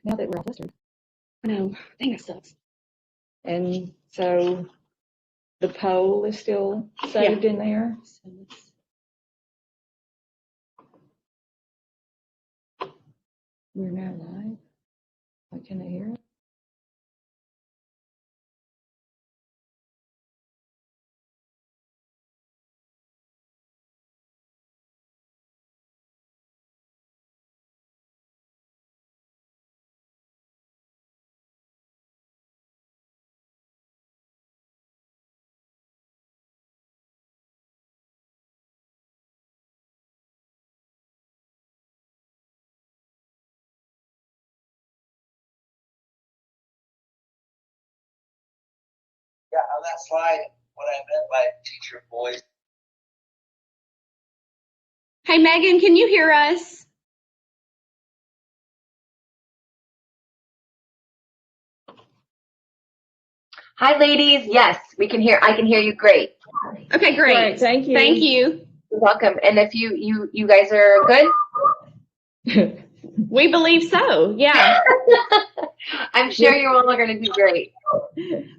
now that we're all flustered. I know. Dang, that sucks. And so the poll is still saved in there. So let's- We're now live. Why can't I hear it? Yeah, on that slide, what I meant by teacher voice. Hey, Megan, can you hear us? Hi, ladies. Yes, we can hear. I can hear you great. Okay, great. Thank you. Thank you. You're welcome. And if you guys are good, We believe so. Yeah. I'm sure you all are going to do great.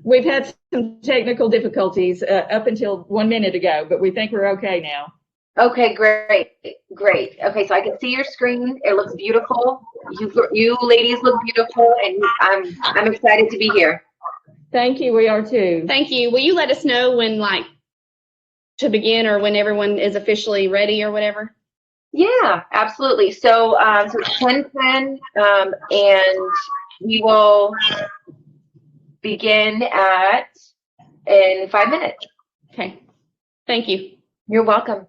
We've had some technical difficulties up until 1 minute ago, but we think we're okay now. Okay, great, great. Okay, so I can see your screen. It looks beautiful. You ladies look beautiful, and I'm excited to be here. Thank you. We are too. Thank you. Will you let us know when, like, to begin or when everyone is officially ready or whatever? Yeah, absolutely. So so it's 10:10, and we will begin in 5 minutes. Okay. Thank you. You're welcome.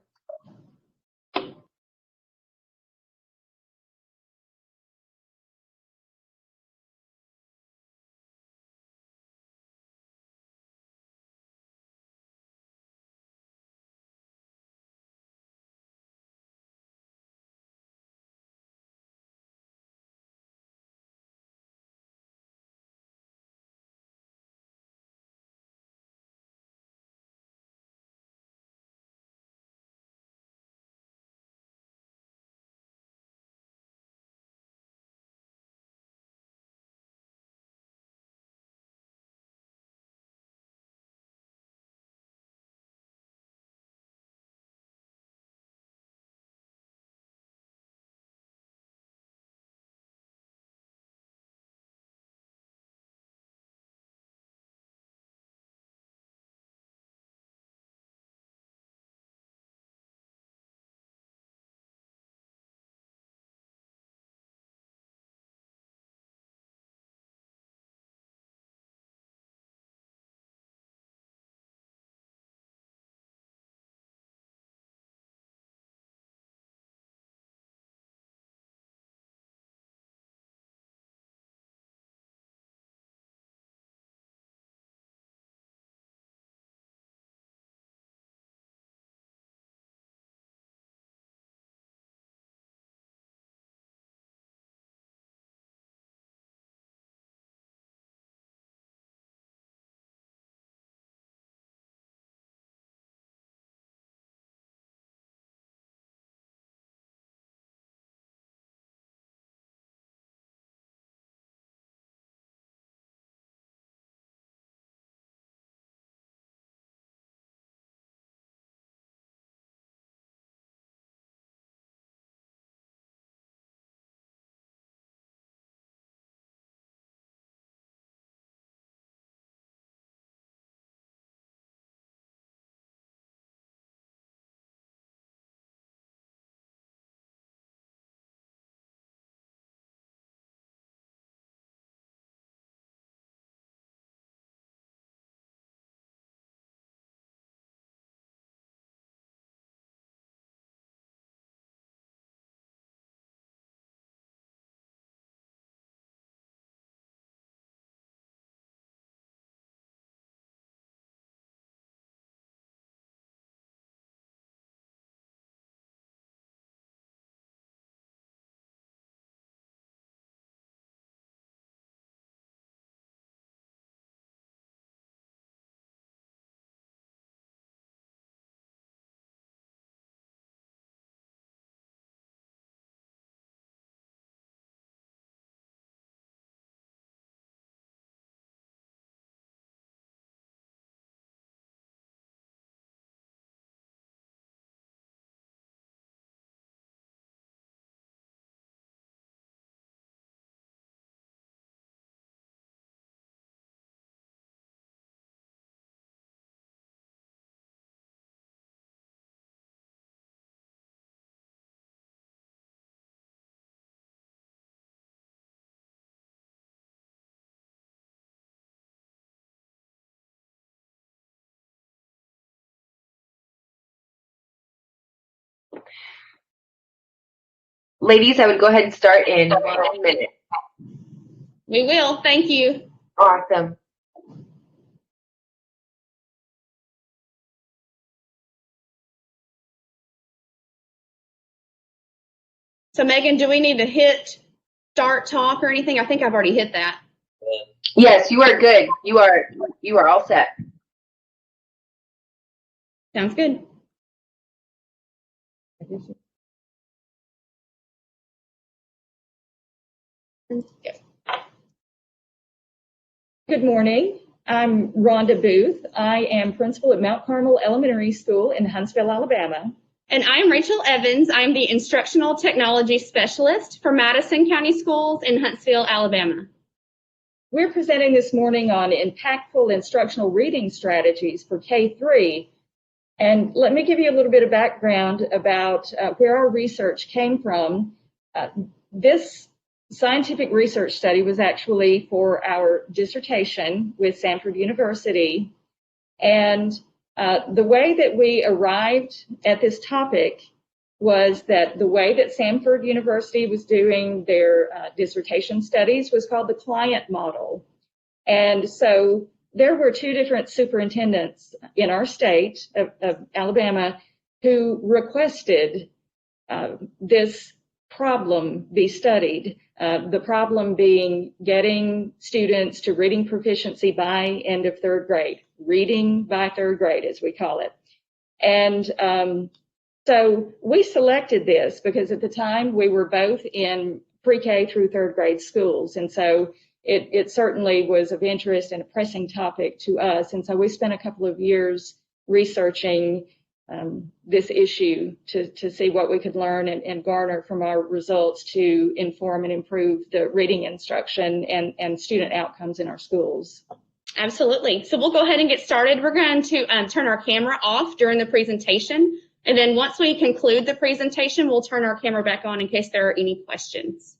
Ladies, I would go ahead and start in 1 minute. We will. Thank you. Awesome. So Megan, do we need to hit start talk or anything? I think I've already hit that. Yes, you are good. You are all set. Sounds good. Good morning. I'm Rhonda Booth. I am principal at Mount Carmel Elementary School in Huntsville, Alabama. And I'm Rachel Evans. I'm the Instructional Technology Specialist for Madison County Schools in Huntsville, Alabama. We're presenting this morning on impactful instructional reading strategies for K-3. And let me give you a little bit of background about where our research came from. This scientific research study was actually for our dissertation with Stanford University. And the way that we arrived at this topic was that the way that Stanford University was doing their dissertation studies was called the client model. And so there were two different superintendents in our state of Alabama who requested this problem be studied. The problem being getting students to reading proficiency by end of third grade, reading by third grade as we call it. And so we selected this because at the time we were both in pre-K through third grade schools. And so it certainly was of interest and a pressing topic to us. And so we spent a couple of years researching this issue to see what we could learn and garner from our results to inform and improve the reading instruction and student outcomes in our schools. Absolutely. So we'll go ahead and get started. We're going to turn our camera off during the presentation. And then once we conclude the presentation, we'll turn our camera back on in case there are any questions.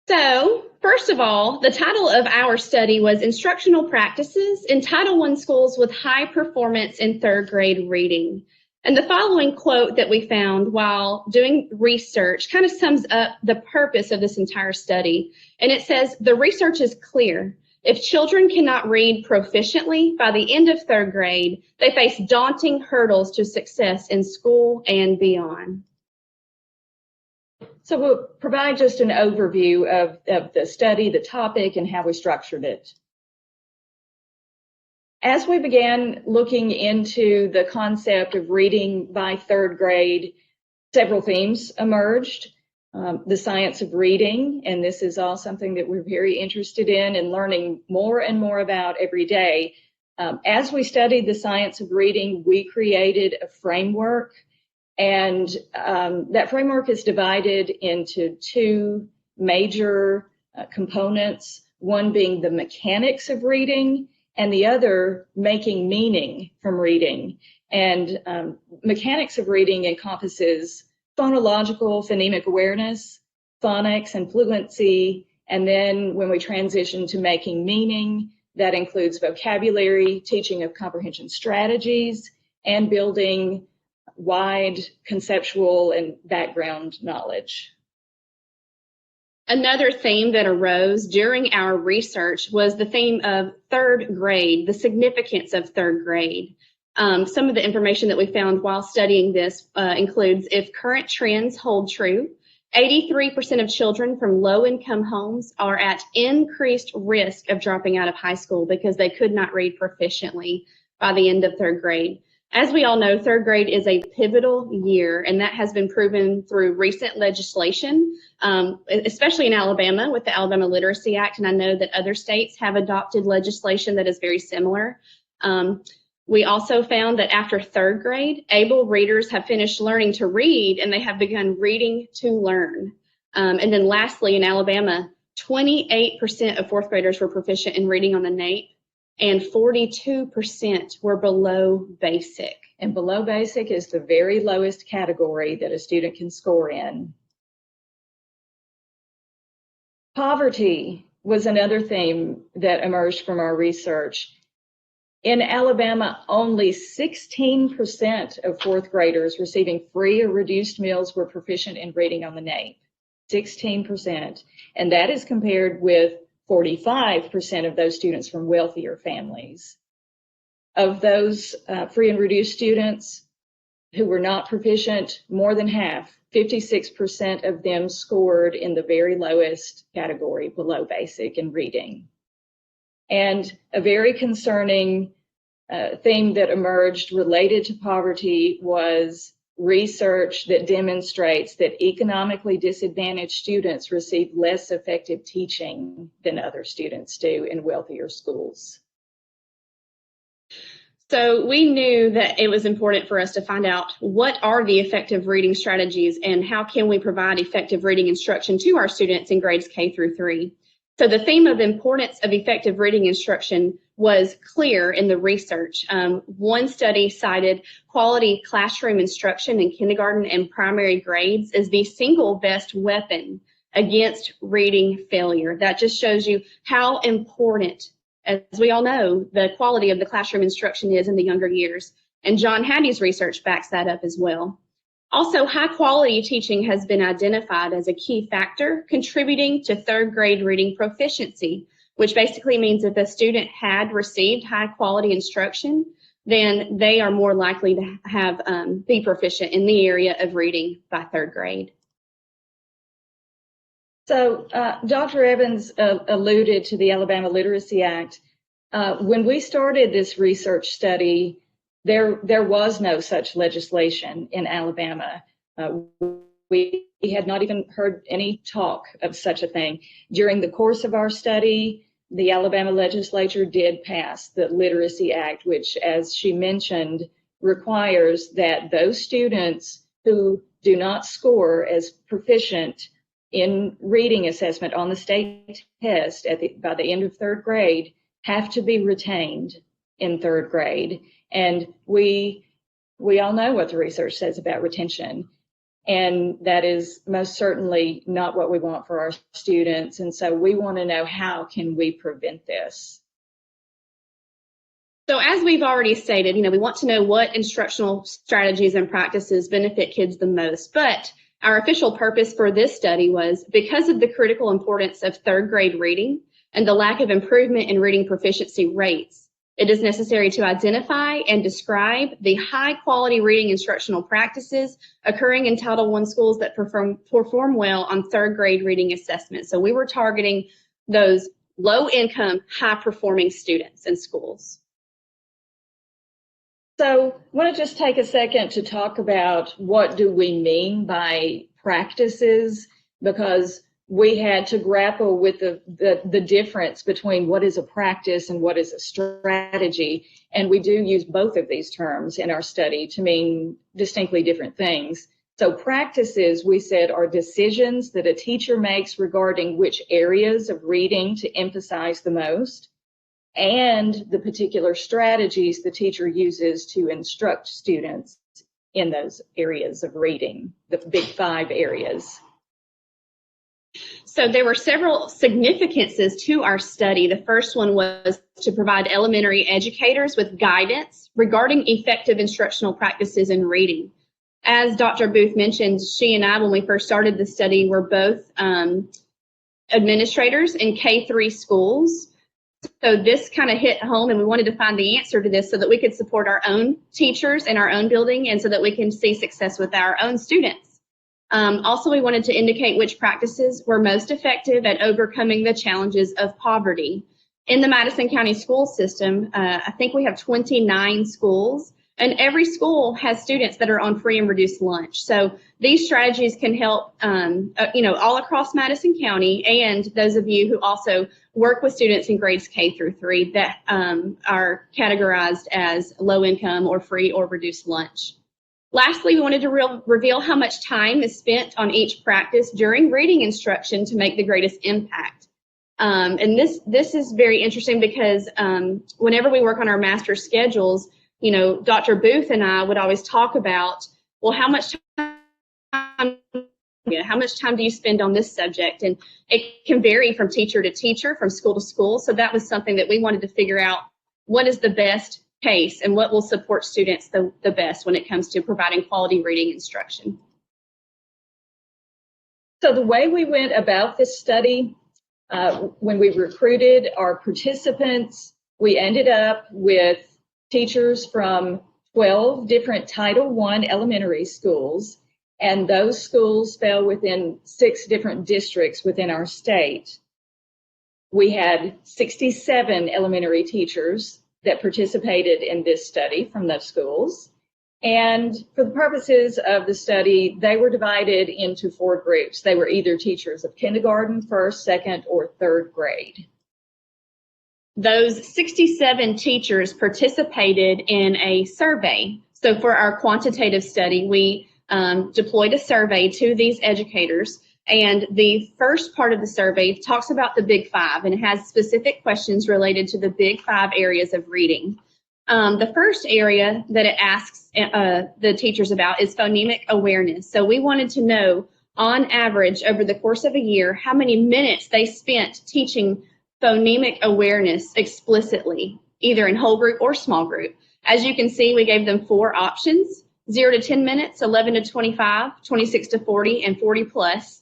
So, first of all, the title of our study was Instructional Practices in Title I Schools with High Performance in Third Grade Reading. And the following quote that we found while doing research kind of sums up the purpose of this entire study. And it says, the research is clear. If children cannot read proficiently by the end of third grade, they face daunting hurdles to success in school and beyond. So we'll provide just an overview of the study, the topic, and how we structured it. As we began looking into the concept of reading by third grade, several themes emerged. The science of reading, and this is all something that we're very interested in and learning more and more about every day. As we studied the science of reading, we created a framework. And that framework is divided into two major components, one being the mechanics of reading and the other making meaning from reading. And mechanics of reading encompasses phonological, phonemic awareness, phonics and fluency. And then when we transition to making meaning, that includes vocabulary, teaching of comprehension strategies, and building wide conceptual and background knowledge. Another theme that arose during our research was the theme of third grade, the significance of third grade. Some of the information that we found while studying this includes if current trends hold true, 83% of children from low-income homes are at increased risk of dropping out of high school because they could not read proficiently by the end of third grade. As we all know, third grade is a pivotal year, and that has been proven through recent legislation, especially in Alabama with the Alabama Literacy Act, and I know that other states have adopted legislation that is very similar. We also found that after third grade, able readers have finished learning to read, and they have begun reading to learn. And then lastly, in Alabama, 28% of fourth graders were proficient in reading on the NAEP, and 42% were below basic. And below basic is the very lowest category that a student can score in. Poverty was another theme that emerged from our research. In Alabama, only 16% of fourth graders receiving free or reduced meals were proficient in reading on the NAEP. 16%. And that is compared with 45% of those students from wealthier families. Of those free and reduced students who were not proficient, more than half, 56% of them scored in the very lowest category, below basic, in reading. And a very concerning theme that emerged related to poverty was research that demonstrates that economically disadvantaged students receive less effective teaching than other students do in wealthier schools. So we knew that it was important for us to find out what are the effective reading strategies and how can we provide effective reading instruction to our students in grades K through 3. So the theme of importance of effective reading instruction was clear in the research. One study cited quality classroom instruction in kindergarten and primary grades as the single best weapon against reading failure. That just shows you how important, as we all know, the quality of the classroom instruction is in the younger years. And John Hattie's research backs that up as well. Also, high quality teaching has been identified as a key factor contributing to third grade reading proficiency, which basically means if a student had received high quality instruction, then they are more likely to have be proficient in the area of reading by third grade. So Dr. Evans alluded to the Alabama Literacy Act. When we started this research study, there was no such legislation in Alabama. We had not even heard any talk of such a thing. During the course of our study, the Alabama legislature did pass the Literacy Act, which, as she mentioned, requires that those students who do not score as proficient in reading assessment on the state test by the end of third grade have to be retained in third grade. And we all know what the research says about retention, and that is most certainly not what we want for our students. And so we want to know, how can we prevent this? So as we've already stated, we want to know what instructional strategies and practices benefit kids the most. But our official purpose for this study was because of the critical importance of third grade reading and the lack of improvement in reading proficiency rates, it is necessary to identify and describe the high-quality reading instructional practices occurring in Title I schools that perform well on third-grade reading assessment. So we were targeting those low-income, high-performing students in schools. So I want to just take a second to talk about what do we mean by practices, because we had to grapple with the difference between what is a practice and what is a strategy. And we do use both of these terms in our study to mean distinctly different things. So practices, we said, are decisions that a teacher makes regarding which areas of reading to emphasize the most, and the particular strategies the teacher uses to instruct students in those areas of reading, the big 5 areas. So there were several significances to our study. The first one was to provide elementary educators with guidance regarding effective instructional practices in reading. As Dr. Booth mentioned, she and I, when we first started the study, were both administrators in K-3 schools. So this kind of hit home, and we wanted to find the answer to this so that we could support our own teachers in our own building and so that we can see success with our own students. Also, we wanted to indicate which practices were most effective at overcoming the challenges of poverty. In the Madison County school system, I think we have 29 schools, and every school has students that are on free and reduced lunch. So these strategies can help, all across Madison County, and those of you who also work with students in grades K through 3 that are categorized as low income or free or reduced lunch. Lastly, we wanted to reveal how much time is spent on each practice during reading instruction to make the greatest impact. And this is very interesting because whenever we work on our master schedules, Dr. Booth and I would always talk about, well, how much time do you spend on this subject? And it can vary from teacher to teacher, from school to school. So that was something that we wanted to figure out what is the best case and what will support students the best when it comes to providing quality reading instruction. So the way we went about this study, when we recruited our participants, we ended up with teachers from 12 different Title I elementary schools, and those schools fell within 6 different districts within our state. We had 67 elementary teachers that participated in this study from those schools. And for the purposes of the study, they were divided into 4 groups. They were either teachers of kindergarten, 1st, 2nd, or 3rd grade. Those 67 teachers participated in a survey. So for our quantitative study, we deployed a survey to these educators. And the first part of the survey talks about the Big 5 and has specific questions related to the Big 5 areas of reading. The first area that it asks the teachers about is phonemic awareness. So we wanted to know, on average, over the course of a year, how many minutes they spent teaching phonemic awareness explicitly, either in whole group or small group. As you can see, we gave them 4 options: 0 to 10 minutes, 11 to 25, 26 to 40, and 40 plus.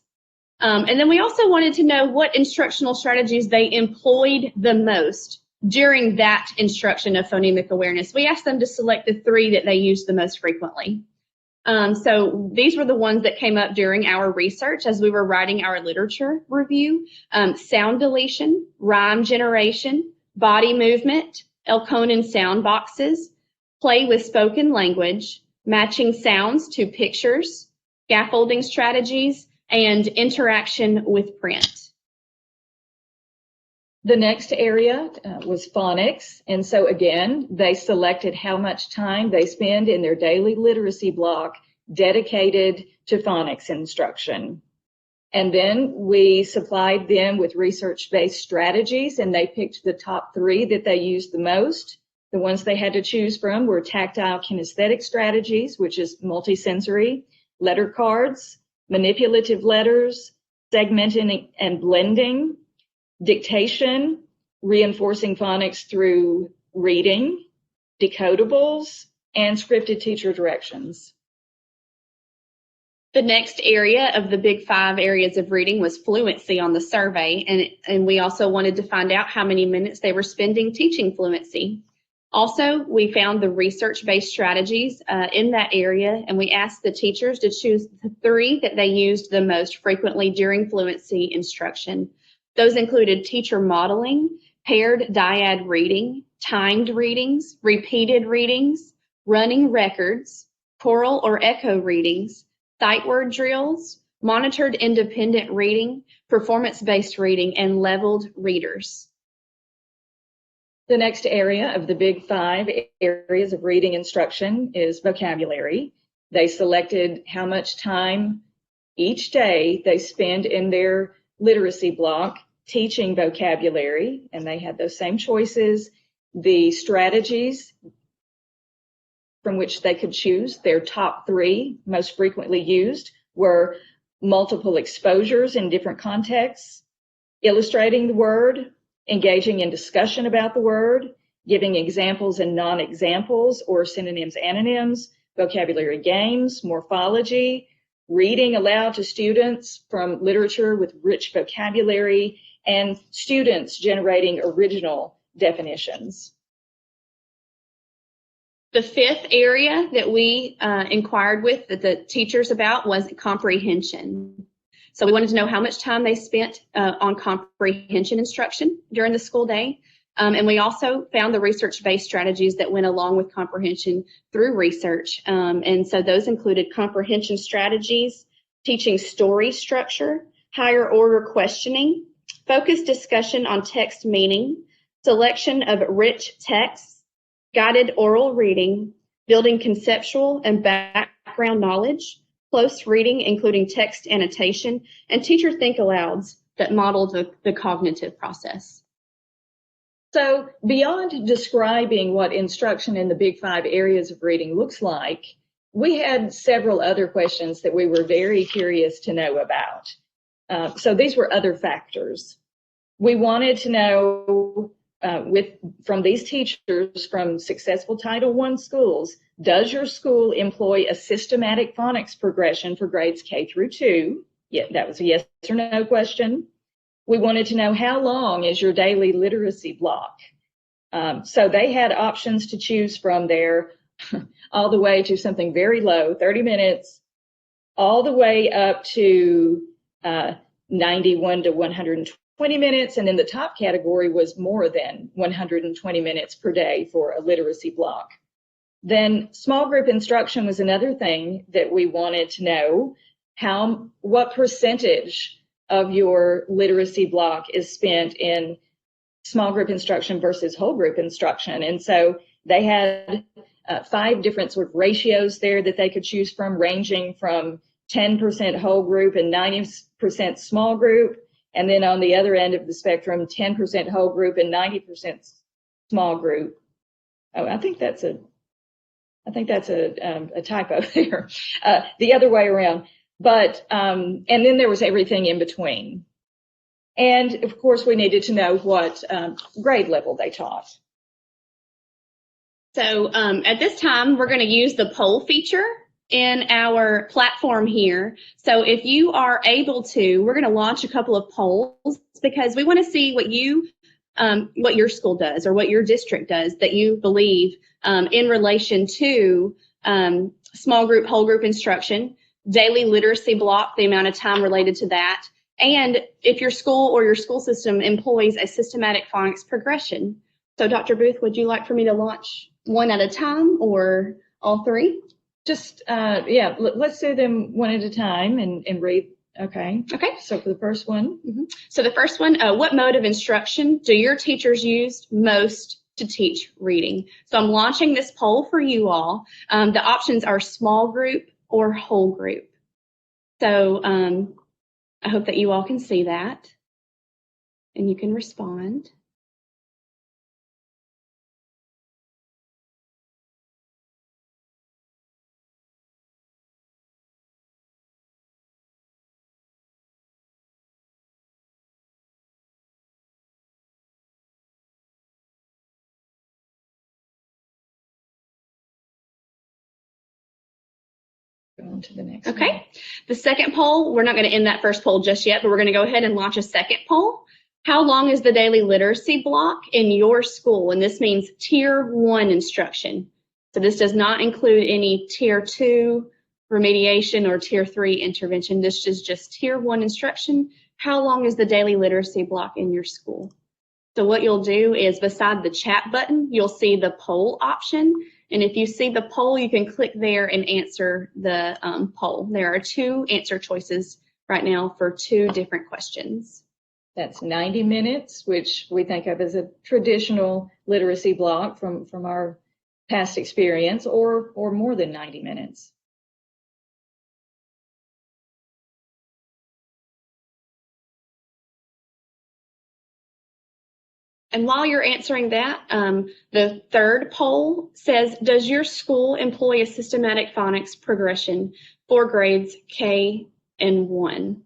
And then we also wanted to know what instructional strategies they employed the most during that instruction of phonemic awareness. We asked them to select the 3 that they used the most frequently. So these were the ones that came up during our research as we were writing our literature review: sound deletion, rhyme generation, body movement, Elkonin sound boxes, play with spoken language, matching sounds to pictures, scaffolding strategies, and interaction with print. The next area was phonics. And so again, they selected how much time they spend in their daily literacy block dedicated to phonics instruction. And then we supplied them with research-based strategies, and they picked the top 3 that they used the most. The ones they had to choose from were tactile kinesthetic strategies, which is multisensory, letter cards, manipulative letters, segmenting and blending, dictation, reinforcing phonics through reading, decodables, and scripted teacher directions. The next area of the Big 5 areas of reading was fluency on the survey, and we also wanted to find out how many minutes they were spending teaching fluency. Also, we found the research-based strategies in that area, and we asked the teachers to choose the 3 that they used the most frequently during fluency instruction. Those included teacher modeling, paired dyad reading, timed readings, repeated readings, running records, choral or echo readings, sight word drills, monitored independent reading, performance-based reading, and leveled readers. The next area of the Big 5 areas of reading instruction is vocabulary. They selected how much time each day they spend in their literacy block teaching vocabulary, and they had those same choices. The strategies from which they could choose, their top 3 most frequently used, were multiple exposures in different contexts, illustrating the word, engaging in discussion about the word, giving examples and non-examples or synonyms, antonyms, vocabulary games, morphology, reading aloud to students from literature with rich vocabulary, and students generating original definitions. The 5th area that we inquired with the teachers about was comprehension. So we wanted to know how much time they spent on comprehension instruction during the school day. And we also found the research-based strategies that went along with comprehension through research. And so those included comprehension strategies, teaching story structure, higher order questioning, focused discussion on text meaning, selection of rich texts, guided oral reading, building conceptual and background knowledge, close reading, including text annotation, and teacher think-alouds that modeled the cognitive process. So beyond describing what instruction in the Big 5 areas of reading looks like, we had several other questions that we were very curious to know about. So these were other factors. We wanted to know from these teachers from successful Title I schools, does your school employ a systematic phonics progression for grades K through 2? Yeah, that was a yes or no question. We wanted to know, how long is your daily literacy block? So they had options to choose from there, all the way to something very low, 30 minutes, all the way up to 91 to 120 minutes. And then the top category was more than 120 minutes per day for a literacy block. Then small group instruction was another thing that we wanted to know. What percentage of your literacy block is spent in small group instruction versus whole group instruction? And so they had 5 different sort of ratios there that they could choose from, ranging from 10% whole group and 90% small group. And then on the other end of the spectrum, 10% whole group and 90% small group. Oh, I think that's a typo there. The other way around. But and then there was everything in between. And of course, we needed to know what grade level they taught. So at this time, we're going to use the poll feature in our platform here. So if you are able to, we're going to launch a couple of polls, because we want to see what your school does or what your district does that you believe in relation to small group, whole group instruction, daily literacy block, the amount of time related to that, and if your school or your school system employs a systematic phonics progression. So Dr. Booth, would you like for me to launch one at a time or all 3? Just, yeah, let's do them one at a time and read. Okay. Okay. So for the first one. Mm-hmm. So the first one, what mode of instruction do your teachers use most to teach reading? So I'm launching this poll for you all. The options are small group or whole group. So I hope that you all can see that and you can respond. Go on to the next. Okay. One. The second poll, we're not going to end that first poll just yet, but we're going to go ahead and launch a second poll. How long is the daily literacy block in your school? And this means Tier 1 instruction. So this does not include any Tier 2 remediation or Tier 3 intervention. This is just Tier 1 instruction. How long is the daily literacy block in your school? So what you'll do is, beside the chat button, you'll see the poll option. And if you see the poll, you can click there and answer the poll. There are 2 answer choices right now for 2 different questions. That's 90 minutes, which we think of as a traditional literacy block from our past experience, or more than 90 minutes. And while you're answering that, the third poll says, does your school employ a systematic phonics progression for grades K and 1?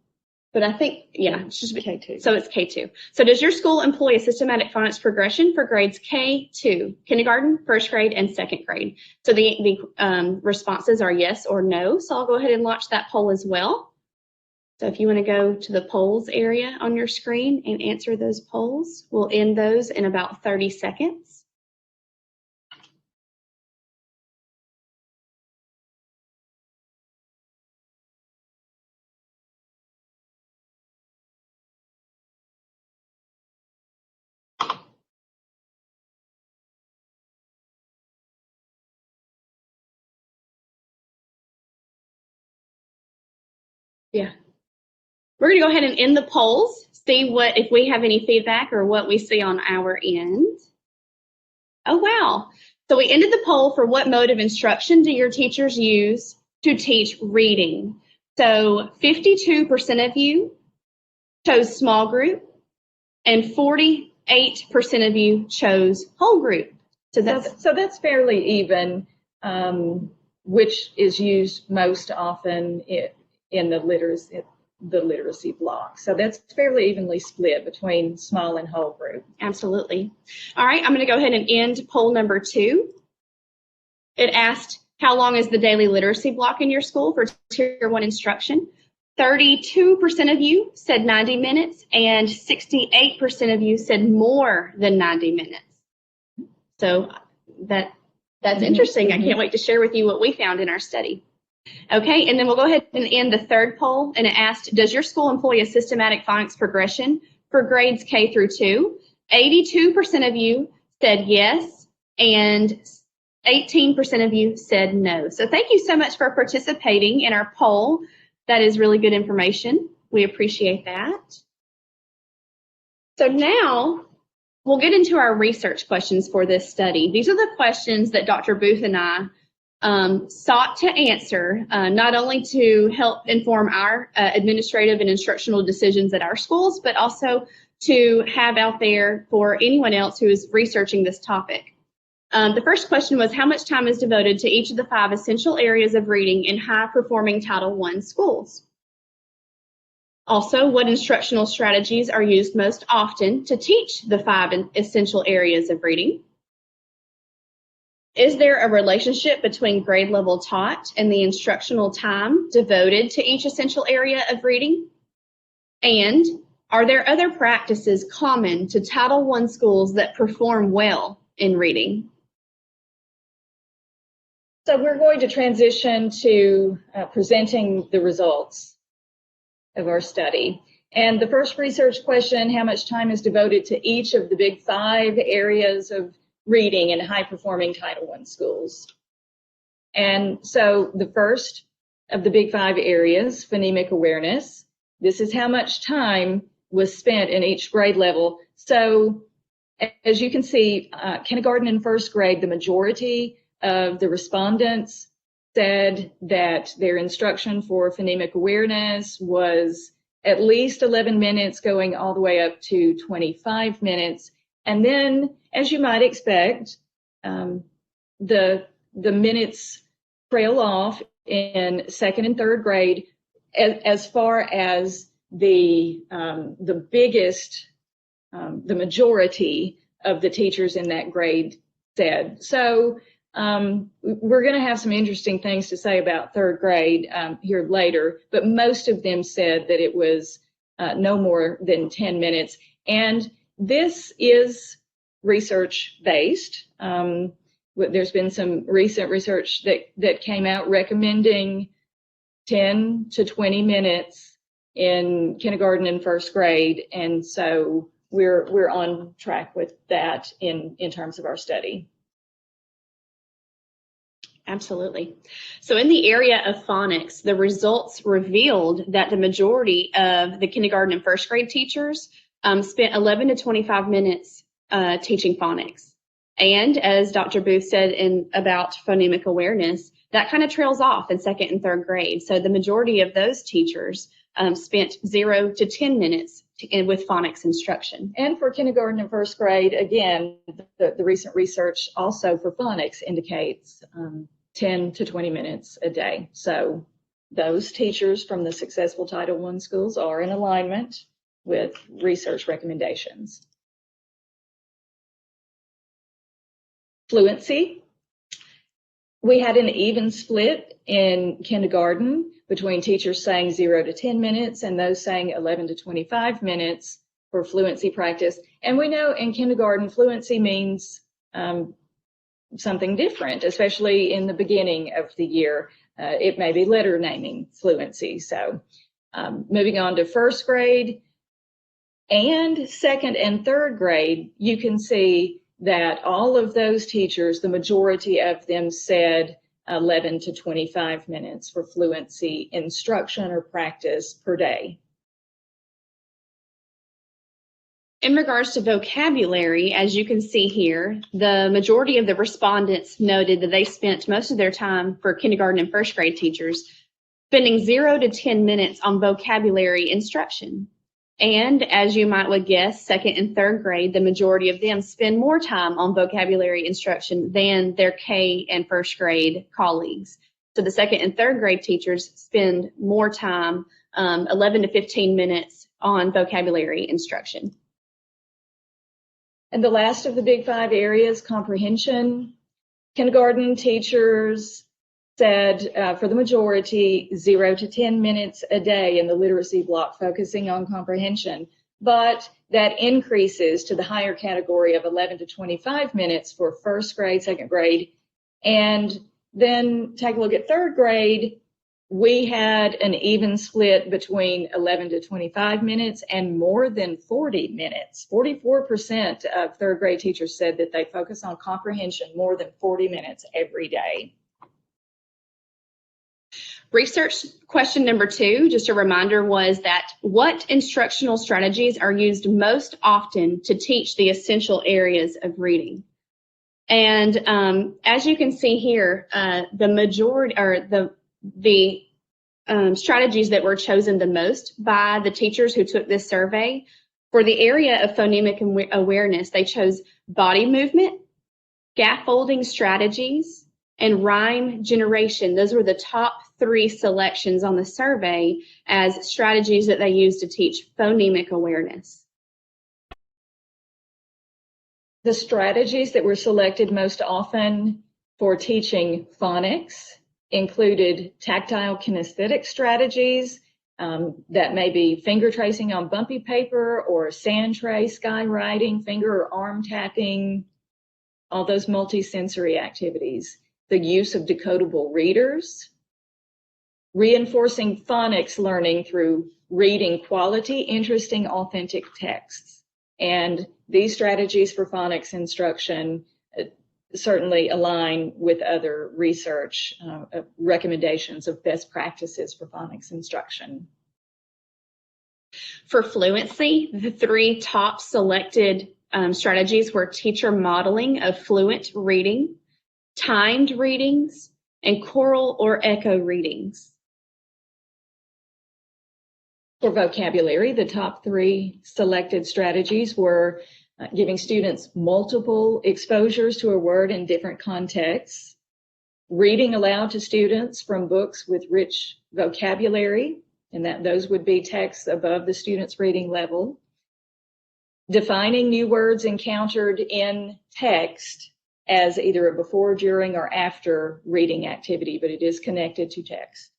But I think, yeah, it should be K2. So it's K2. So does your school employ a systematic phonics progression for grades K2, kindergarten, first grade, and second grade? So the responses are yes or no. So I'll go ahead and launch that poll as well. So if you want to go to the polls area on your screen and answer those polls, we'll end those in about 30 seconds. Yeah. We're going to go ahead and end the polls, see if we have any feedback or what we see on our end. Oh, wow. So we ended the poll for what mode of instruction do your teachers use to teach reading? So 52% of you chose small group and 48% of you chose whole group. So that's fairly even, which is used most often in the literacy. the literacy block. So that's fairly evenly split between small and whole group. Absolutely. All right, I'm going to go ahead and end poll number 2. It asked, how long is the daily literacy block in your school for Tier 1 instruction? 32% of you said 90 minutes, and 68% of you said more than 90 minutes. So that's interesting. I can't wait to share with you what we found in our study. Okay, and then we'll go ahead and end the third poll, and it asked, does your school employ a systematic phonics progression for grades K through 2? 82% of you said yes, and 18% of you said no. So thank you so much for participating in our poll. That is really good information. We appreciate that. So now we'll get into our research questions for this study. These are the questions that Dr. Booth and I sought to answer, not only to help inform our administrative and instructional decisions at our schools, but also to have out there for anyone else who is researching this topic. The first question was, how much time is devoted to each of the 5 essential areas of reading in high-performing Title I schools? Also, what instructional strategies are used most often to teach the 5 essential areas of reading? Is there a relationship between grade level taught and the instructional time devoted to each essential area of reading? And are there other practices common to Title I schools that perform well in reading? So we're going to transition to presenting the results of our study. And the first research question, how much time is devoted to each of the big 5 areas of reading in high-performing Title I schools? And so the first of the big 5 areas, phonemic awareness, this is how much time was spent in each grade level. So as you can see, kindergarten and first grade, the majority of the respondents said that their instruction for phonemic awareness was at least 11 minutes, going all the way up to 25 minutes. And then, as you might expect, the minutes trail off in second and third grade as far as the biggest, the majority of the teachers in that grade said. So we're going to have some interesting things to say about third grade here later, but most of them said that it was no more than 10 minutes. And this is research-based. There's been some recent research that came out recommending 10 to 20 minutes in kindergarten and first grade, and so we're on track with that in terms of our study. Absolutely. So in the area of phonics, the results revealed that the majority of the kindergarten and first grade teachers spent 11 to 25 minutes teaching phonics. And as Dr. Booth said about phonemic awareness, that kind of trails off in second and third grade. So the majority of those teachers spent 0 to 10 minutes with phonics instruction. And for kindergarten and first grade, again, the recent research also for phonics indicates 10 to 20 minutes a day. So those teachers from the successful Title I schools are in alignment with research recommendations. Fluency. We had an even split in kindergarten between teachers saying 0 to 10 minutes and those saying 11 to 25 minutes for fluency practice. And we know in kindergarten, fluency means something different, especially in the beginning of the year. It may be letter naming fluency. So moving on to first grade and second and third grade, you can see that all of those teachers, the majority of them said 11 to 25 minutes for fluency instruction or practice per day. In regards to vocabulary, as you can see here, the majority of the respondents noted that they spent most of their time for kindergarten and first grade teachers spending 0 to 10 minutes on vocabulary instruction. And as you might would guess, second and third grade, the majority of them spend more time on vocabulary instruction than their K and first grade colleagues. So the second and third grade teachers spend more time 11 to 15 minutes on vocabulary instruction. And the last of the big 5 areas, comprehension. Kindergarten teachers said, for the majority, 0 to 10 minutes a day in the literacy block focusing on comprehension. But that increases to the higher category of 11 to 25 minutes for first grade, second grade. And then take a look at third grade. We had an even split between 11 to 25 minutes and more than 40 minutes. 44% of third grade teachers said that they focus on comprehension more than 40 minutes every day. Research question number 2, just a reminder, was that what instructional strategies are used most often to teach the essential areas of reading? And as you can see here, the majority, or the strategies that were chosen the most by the teachers who took this survey, for the area of phonemic awareness, they chose body movement, scaffolding strategies, and rhyme generation. Those were the top 3 selections on the survey as strategies that they used to teach phonemic awareness. The strategies that were selected most often for teaching phonics included tactile kinesthetic strategies, that may be finger tracing on bumpy paper or sand tray, sky writing, finger or arm tapping, all those multisensory activities. The use of decodable readers, reinforcing phonics learning through reading quality, interesting, authentic texts. And these strategies for phonics instruction certainly align with other research recommendations of best practices for phonics instruction. For fluency, the 3 top selected strategies were teacher modeling of fluent reading, timed readings, and choral or echo readings. For vocabulary, the top 3 selected strategies were giving students multiple exposures to a word in different contexts, reading aloud to students from books with rich vocabulary, and those would be texts above the student's reading level, defining new words encountered in text as either a before, during, or after reading activity, but it is connected to text.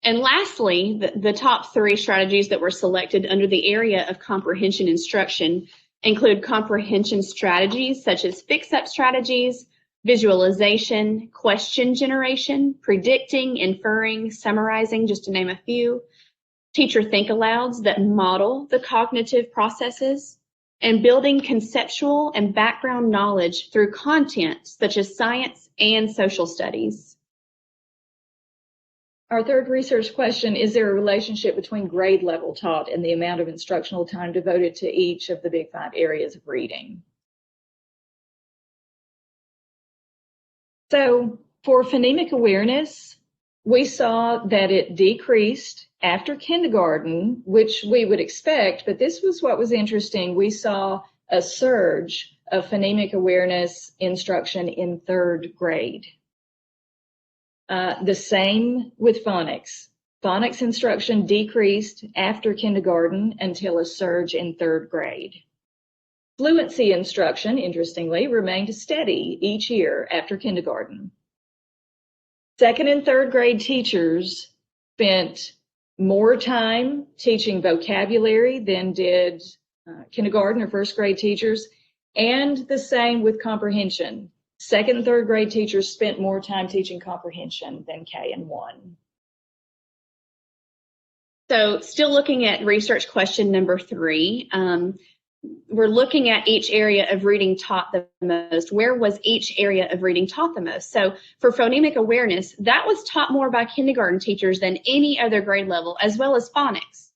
And lastly, the top 3 strategies that were selected under the area of comprehension instruction include comprehension strategies such as fix-up strategies, visualization, question generation, predicting, inferring, summarizing, just to name a few, teacher think-alouds that model the cognitive processes, and building conceptual and background knowledge through content such as science and social studies. Our third research question, is there a relationship between grade level taught and the amount of instructional time devoted to each of the big 5 areas of reading? So for phonemic awareness, we saw that it decreased after kindergarten, which we would expect, but this was what was interesting. We saw a surge of phonemic awareness instruction in 3rd grade. The same with phonics. Phonics instruction decreased after kindergarten until a surge in 3rd grade. Fluency instruction, interestingly, remained steady each year after kindergarten. 2nd and 3rd grade teachers spent more time teaching vocabulary than did kindergarten or 1st grade teachers, and the same with comprehension. 2nd and 3rd grade teachers spent more time teaching comprehension than K and 1. So still looking at research question number 3, we're looking at each area of reading taught the most. Where was each area of reading taught the most? So for phonemic awareness, that was taught more by kindergarten teachers than any other grade level, as well as phonics.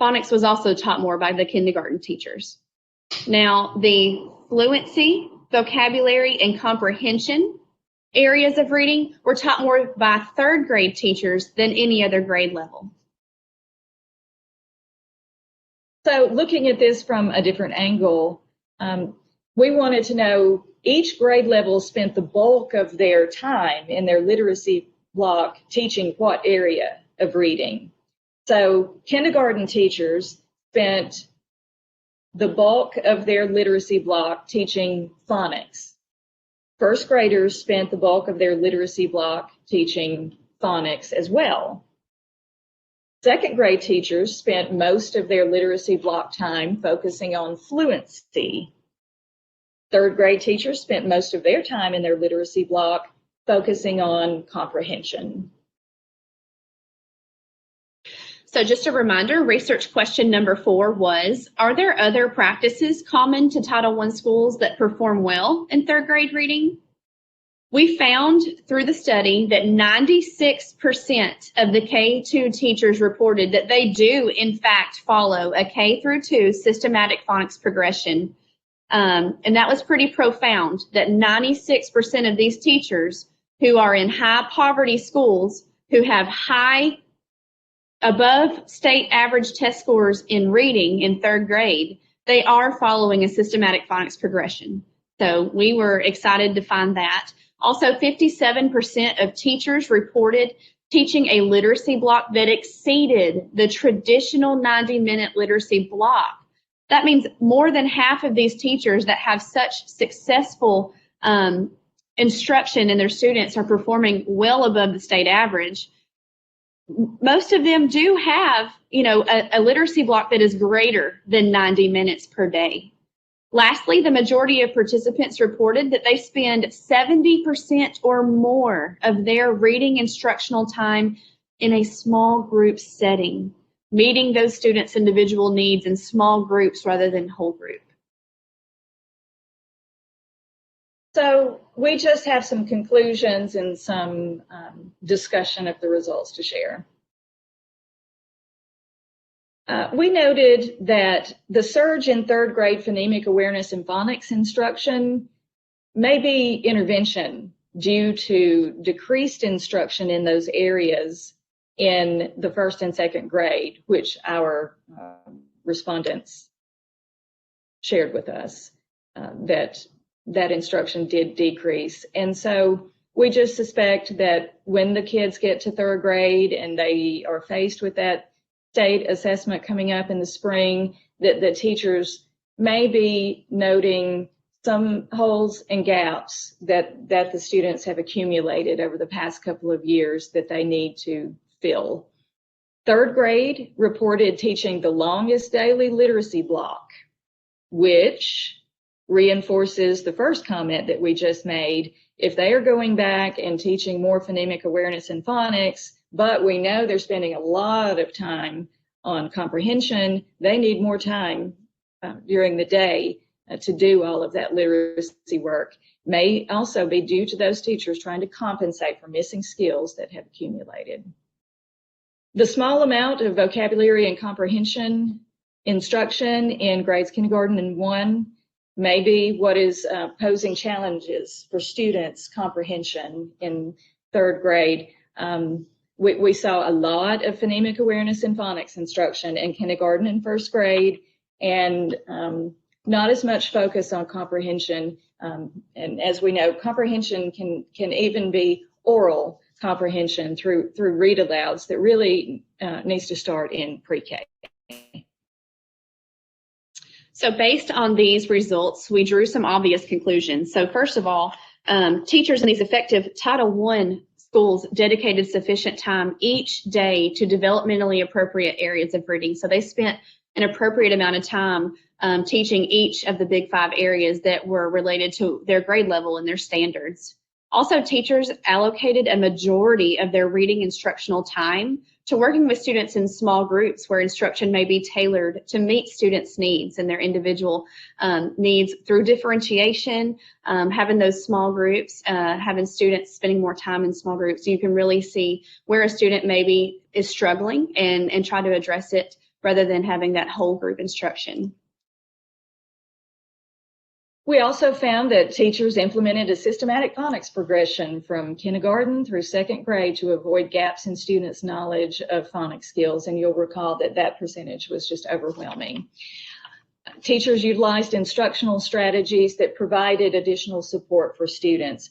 Phonics was also taught more by the kindergarten teachers. Now, the fluency, vocabulary, and comprehension areas of reading were taught more by 3rd grade teachers than any other grade level. So looking at this from a different angle, we wanted to know each grade level spent the bulk of their time in their literacy block teaching what area of reading. So kindergarten teachers spent the bulk of their literacy block teaching phonics. First graders spent the bulk of their literacy block teaching phonics as well. Second grade teachers spent most of their literacy block time focusing on fluency. Third grade teachers spent most of their time in their literacy block focusing on comprehension. So just a reminder, research question number 4 was, are there other practices common to Title I schools that perform well in third grade reading? We found through the study that 96% of the K-2 teachers reported that they do, in fact, follow a K-2 systematic phonics progression. And that was pretty profound, that 96% of these teachers who are in high poverty schools, who have high above state average test scores in reading in third grade, they are following a systematic phonics progression. So we were excited to find that. Also, 57% of teachers reported teaching a literacy block that exceeded the traditional 90-minute literacy block. That means more than half of these teachers that have such successful instruction in their students are performing well above the state average. Most of them do have, a literacy block that is greater than 90 minutes per day. Lastly, the majority of participants reported that they spend 70% or more of their reading instructional time in a small group setting, meeting those students' individual needs in small groups rather than whole group. So we just have some conclusions and some discussion of the results to share. We noted that the surge in third grade phonemic awareness and phonics instruction may be intervention due to decreased instruction in those areas in the first and second grade, which our respondents shared with us, that instruction did decrease. And so we just suspect that when the kids get to third grade and they are faced with that state assessment coming up in the spring, that the teachers may be noting some holes and gaps that the students have accumulated over the past couple of years that they need to fill. Third grade reported teaching the longest daily literacy block, which reinforces the first comment that we just made. If they are going back and teaching more phonemic awareness and phonics, but we know they're spending a lot of time on comprehension, they need more time during the day to do all of that literacy work. May also be due to those teachers trying to compensate for missing skills that have accumulated. The small amount of vocabulary and comprehension instruction in grades kindergarten and 1 may be what is posing challenges for students' comprehension in third grade. We saw a lot of phonemic awareness and phonics instruction in kindergarten and first grade, and not as much focus on comprehension. And as we know, comprehension can even be oral comprehension through read alouds that really needs to start in pre-K. So based on these results, we drew some obvious conclusions. So first of all, teachers in these effective Title I schools dedicated sufficient time each day to developmentally appropriate areas of reading. So they spent an appropriate amount of time teaching each of the big 5 areas that were related to their grade level and their standards. Also, teachers allocated a majority of their reading instructional time to working with students in small groups where instruction may be tailored to meet students' needs and their individual needs through differentiation, having those small groups, having students spending more time in small groups. So you can really see where a student maybe is struggling and try to address it rather than having that whole group instruction. We also found that teachers implemented a systematic phonics progression from kindergarten through second grade to avoid gaps in students' knowledge of phonics skills, and you'll recall that percentage was just overwhelming. Teachers utilized instructional strategies that provided additional support for students.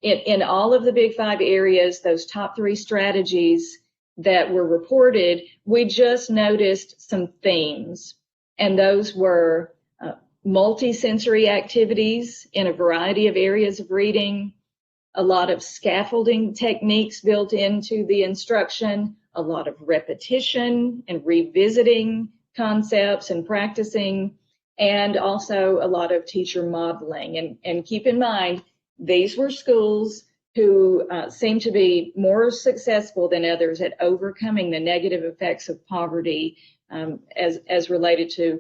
In all of the big 5 areas, those top 3 strategies that were reported, we just noticed some themes, and those were multi-sensory activities in a variety of areas of reading, a lot of scaffolding techniques built into the instruction, a lot of repetition and revisiting concepts and practicing, and also a lot of teacher modeling. And keep in mind, these were schools who seem to be more successful than others at overcoming the negative effects of poverty as related to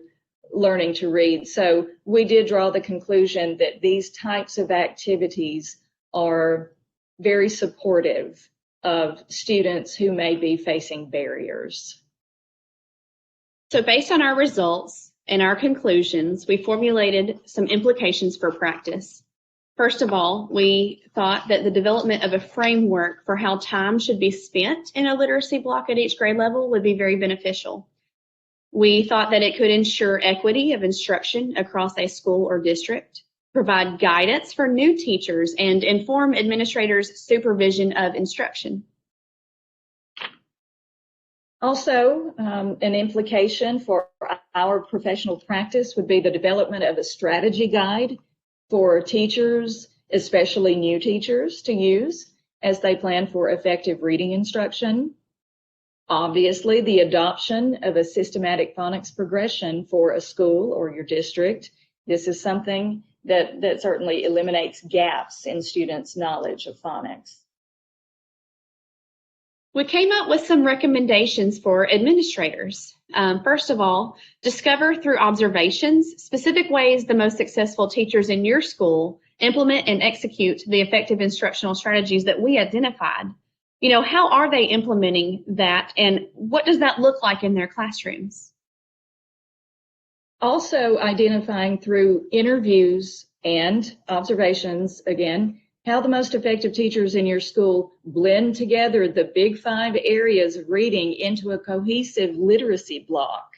learning to read. So we did draw the conclusion that these types of activities are very supportive of students who may be facing barriers. So based on our results and our conclusions, we formulated some implications for practice. First of all, we thought that the development of a framework for how time should be spent in a literacy block at each grade level would be very beneficial. We thought that it could ensure equity of instruction across a school or district, provide guidance for new teachers, and inform administrators' supervision of instruction. Also, an implication for our professional practice would be the development of a strategy guide for teachers, especially new teachers, to use as they plan for effective reading instruction. Obviously, the adoption of a systematic phonics progression for a school or your district. This is something that certainly eliminates gaps in students' knowledge of phonics. We came up with some recommendations for administrators. First of all, discover through observations specific ways the most successful teachers in your school implement and execute the effective instructional strategies that we identified. You know, how are they implementing that, and what does that look like in their classrooms? Also identifying through interviews and observations, again, how the most effective teachers in your school blend together the big 5 areas of reading into a cohesive literacy block.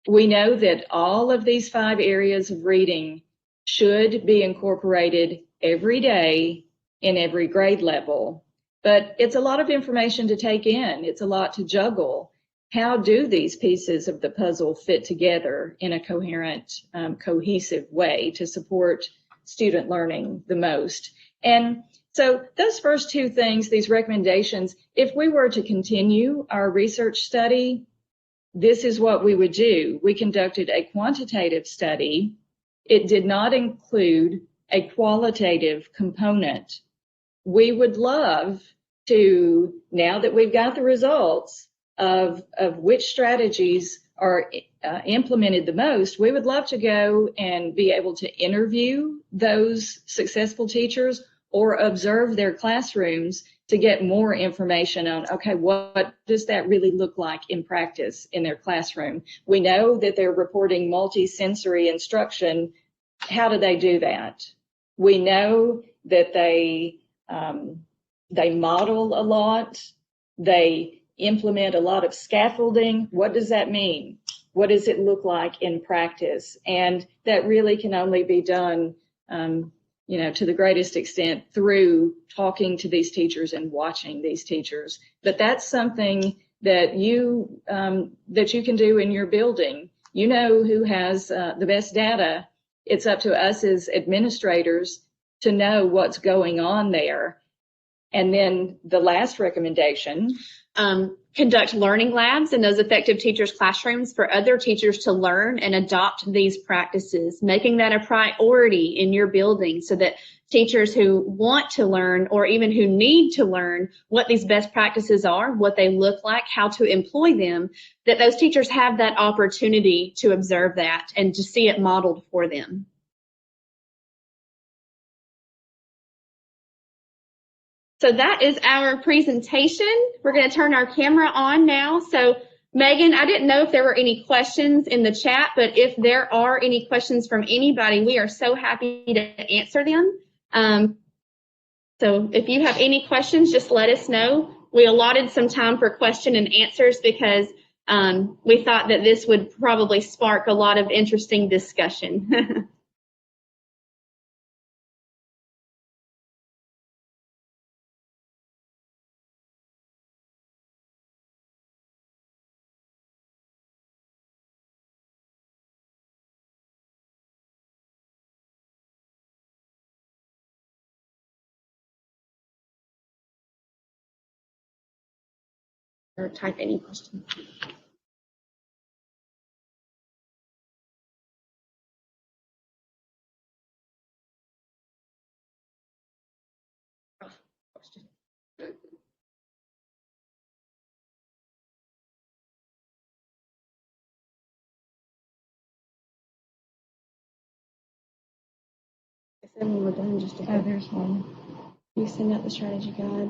We know that all of these 5 areas of reading should be incorporated every day in every grade level, but it's a lot of information to take in. It's a lot to juggle. How do these pieces of the puzzle fit together in a coherent, cohesive way to support student learning the most? And so those first 2 things, these recommendations, if we were to continue our research study, this is what we would do. We conducted a quantitative study. It did not include a qualitative component. We would love to, now that we've got the results of which strategies are implemented the most, we would love to go and be able to interview those successful teachers or observe their classrooms to get more information on, okay, what does that really look like in practice in their classroom? We know that they're reporting multi-sensory instruction. How do they do that? We know that they model a lot. They implement a lot of scaffolding. What does that mean? What does it look like in practice? And that really can only be done, to the greatest extent through talking to these teachers and watching these teachers. But that's something that you can do in your building. You know who has the best data. It's up to us as administrators to know what's going on there. And then the last recommendation, conduct learning labs in those effective teachers' classrooms for other teachers to learn and adopt these practices, making that a priority in your building so that teachers who want to learn or even who need to learn what these best practices are, what they look like, how to employ them, that those teachers have that opportunity to observe that and to see it modeled for them. So that is our presentation. We're going to turn our camera on now. So Megan, I didn't know if there were any questions in the chat, but if there are any questions from anybody, we are so happy to answer them. So if you have any questions, just let us know. We allotted some time for question and answers because we thought that this would probably spark a lot of interesting discussion. or type any question. I said when we're done, just to there's one. you send out the strategy guide.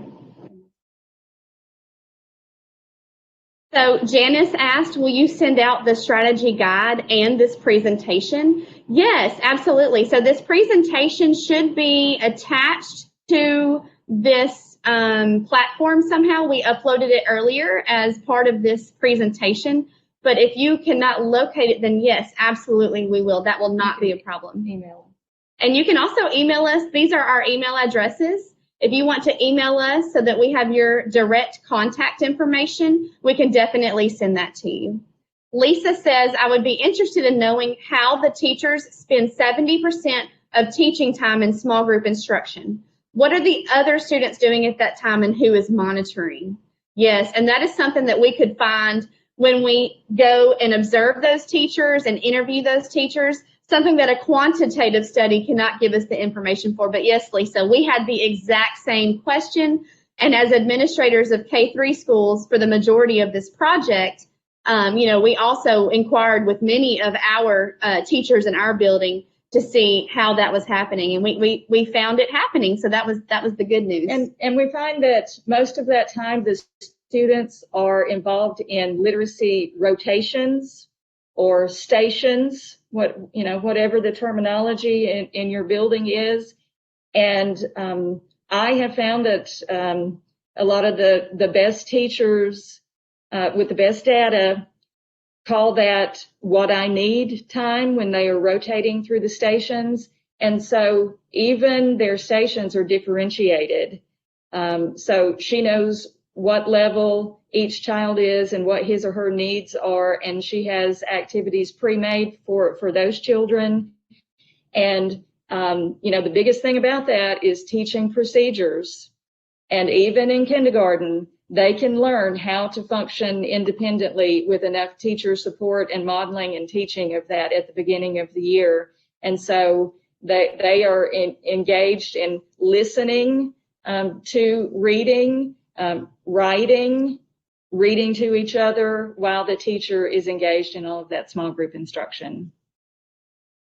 So Janice asked, will you send out the strategy guide and this presentation? Yes, absolutely. So this presentation should be attached to this platform somehow. We uploaded it earlier as part of this presentation. But if you cannot locate it, then yes, absolutely we will. That will not be a problem. Email. And you can also email us. These are our email addresses. If you want to email us so that we have your direct contact information, we can definitely send that to you. Lisa says, I would be interested in knowing how the teachers spend 70% of teaching time in small group instruction. What are the other students doing at that time and who is monitoring? Yes, and that is something that we could find when we go and observe those teachers and interview those teachers. Something that a quantitative study cannot give us the information for. But yes, Lisa, we had the exact same question. And as administrators of K-3 schools for the majority of this project, we also inquired with many of our teachers in our building to see how that was happening. And we found it happening. So that was the good news. And we find that most of that time the students are involved in literacy rotations or stations, whatever the terminology in your building is. And I have found that a lot of the best teachers with the best data call that what I need time when they are rotating through the stations. And so even their stations are differentiated. So she knows what level each child is and what his or her needs are, and she has activities pre-made for those children. And the biggest thing about that is teaching procedures. And even in kindergarten, they can learn how to function independently with enough teacher support and modeling and teaching of that at the beginning of the year. And so they are engaged in listening to reading, writing, reading to each other while the teacher is engaged in all of that small group instruction.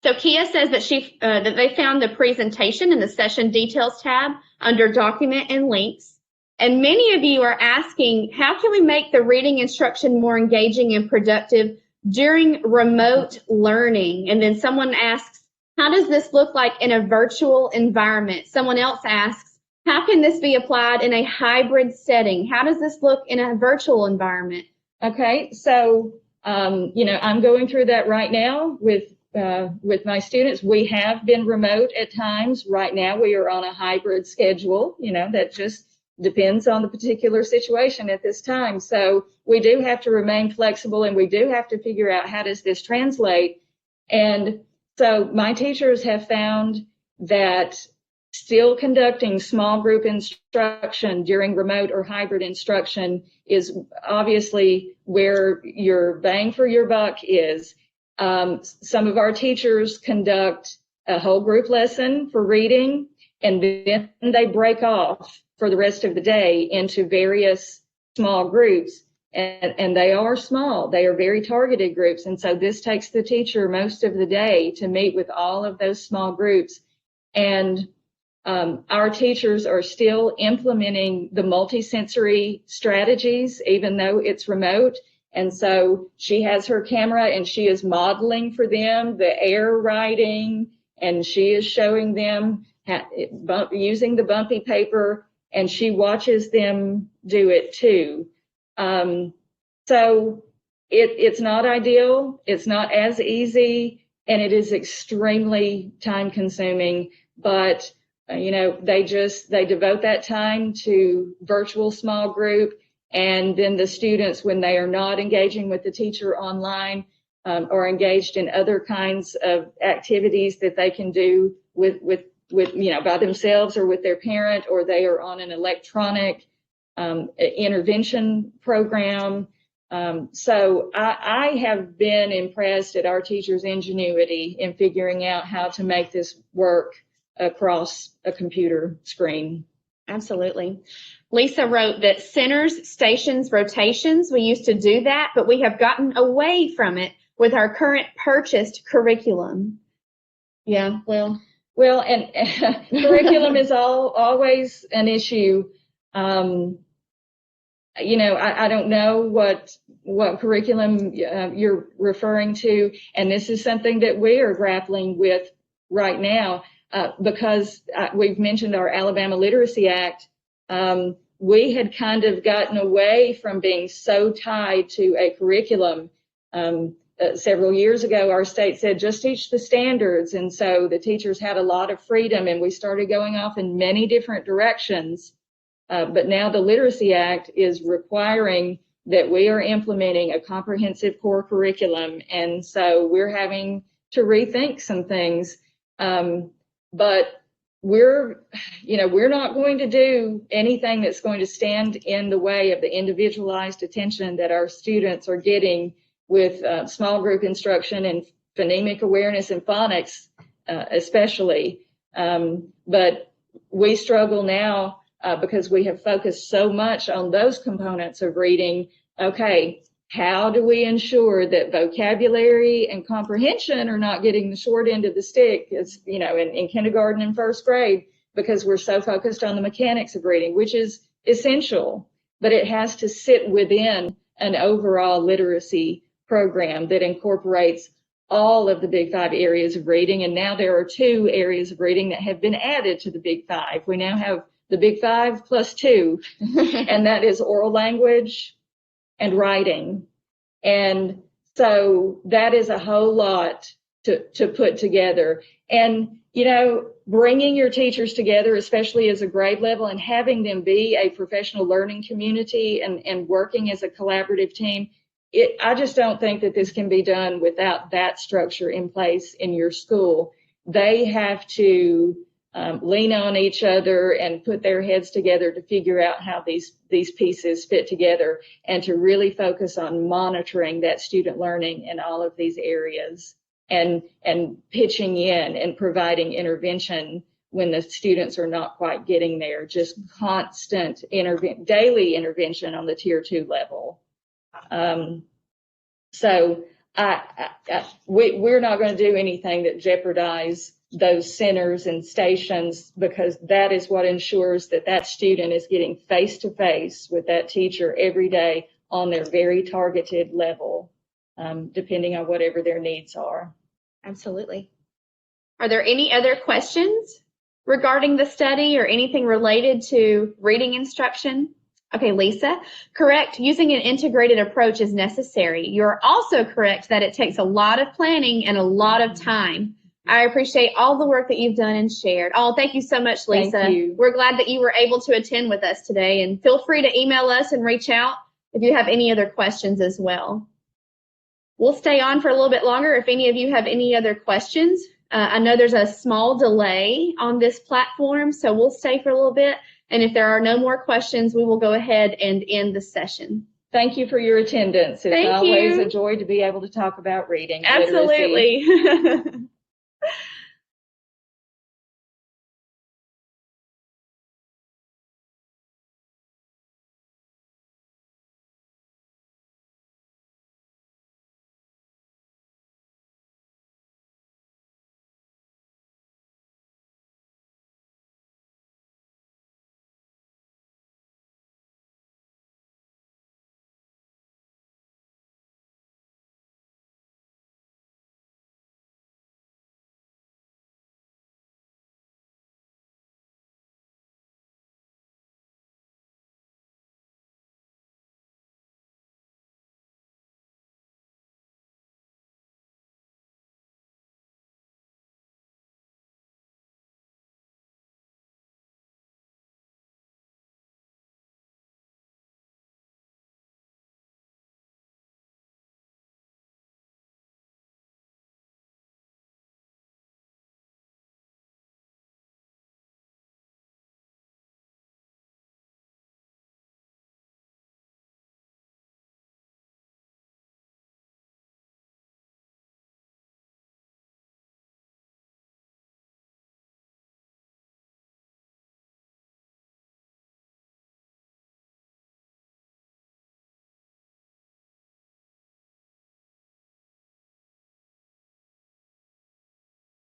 So Kia says that that they found the presentation in the session details tab under document and links. And many of you are asking, how can we make the reading instruction more engaging and productive during remote learning? And then someone asks, how does this look like in a virtual environment? Someone else asks, how can this be applied in a hybrid setting? How does this look in a virtual environment? Okay, so I'm going through that right now with my students. We have been remote at times. Right now we are on a hybrid schedule. That just depends on the particular situation at this time. So we do have to remain flexible, and we do have to figure out how does this translate. And so my teachers have found that still conducting small group instruction during remote or hybrid instruction is obviously where your bang for your buck is. Some of our teachers conduct a whole group lesson for reading, and then they break off for the rest of the day into various small groups. And they are small. They are very targeted groups. And so this takes the teacher most of the day to meet with all of those small groups. And our teachers are still implementing the multisensory strategies, even though it's remote. And so she has her camera and she is modeling for them the air writing, and she is showing them using the bumpy paper, and she watches them do it too. So it's not ideal, it's not as easy, and it is extremely time consuming, but they devote that time to virtual small group. And then the students, when they are not engaging with the teacher online, are engaged in other kinds of activities that they can do with by themselves or with their parent, or they are on an electronic intervention program. So I have been impressed at our teachers' ingenuity in figuring out how to make this work across a computer screen. Absolutely. Lisa wrote that centers, stations, rotations, we used to do that, but we have gotten away from it with our current purchased curriculum. Yeah, well, and curriculum is always an issue. You know, I don't know what curriculum you're referring to, and this is something that we are grappling with right now because we've mentioned our Alabama Literacy Act. We had kind of gotten away from being so tied to a curriculum. Several years ago, our state said, just teach the standards. And so the teachers had a lot of freedom, and we started going off in many different directions. But now the Literacy Act is requiring that we are implementing a comprehensive core curriculum. And so we're having to rethink some things. But we're not going to do anything that's going to stand in the way of the individualized attention that our students are getting with small group instruction and phonemic awareness and phonics, especially. But we struggle now because we have focused so much on those components of reading. Okay, how do we ensure that vocabulary and comprehension are not getting the short end of the stick, as you know, in kindergarten and first grade, because we're so focused on the mechanics of reading, which is essential, but it has to sit within an overall literacy program that incorporates all of the Big Five areas of reading. And now there are 2 areas of reading that have been added to the Big Five. We now have the Big Five plus 2, and that is oral language and writing. And so that is a whole lot to put together. And, you know, bringing your teachers together, especially as a grade level, and having them be a professional learning community and working as a collaborative team, I just don't think that this can be done without that structure in place in your school. They have to lean on each other and put their heads together to figure out how these pieces fit together, and to really focus on monitoring that student learning in all of these areas, and pitching in and providing intervention when the students are not quite getting there. Just constant daily intervention on the tier 2 level. So we're not going to do anything that jeopardize those centers and stations, because that is what ensures that that student is getting face-to-face with that teacher every day on their very targeted level, depending on whatever their needs are. Absolutely. Are there any other questions regarding the study or anything related to reading instruction? Okay, Lisa, correct. Using an integrated approach is necessary. You're also correct that it takes a lot of planning and a lot of time. I appreciate all the work that you've done and shared. Oh, thank you so much, Lisa. Thank you. We're glad that you were able to attend with us today, and feel free to email us and reach out if you have any other questions as well. We'll stay on for a little bit longer if any of you have any other questions. I know there's a small delay on this platform, so we'll stay for a little bit. And if there are no more questions, we will go ahead and end the session. Thank you for your attendance. It's always a joy to be able to talk about reading. Absolutely.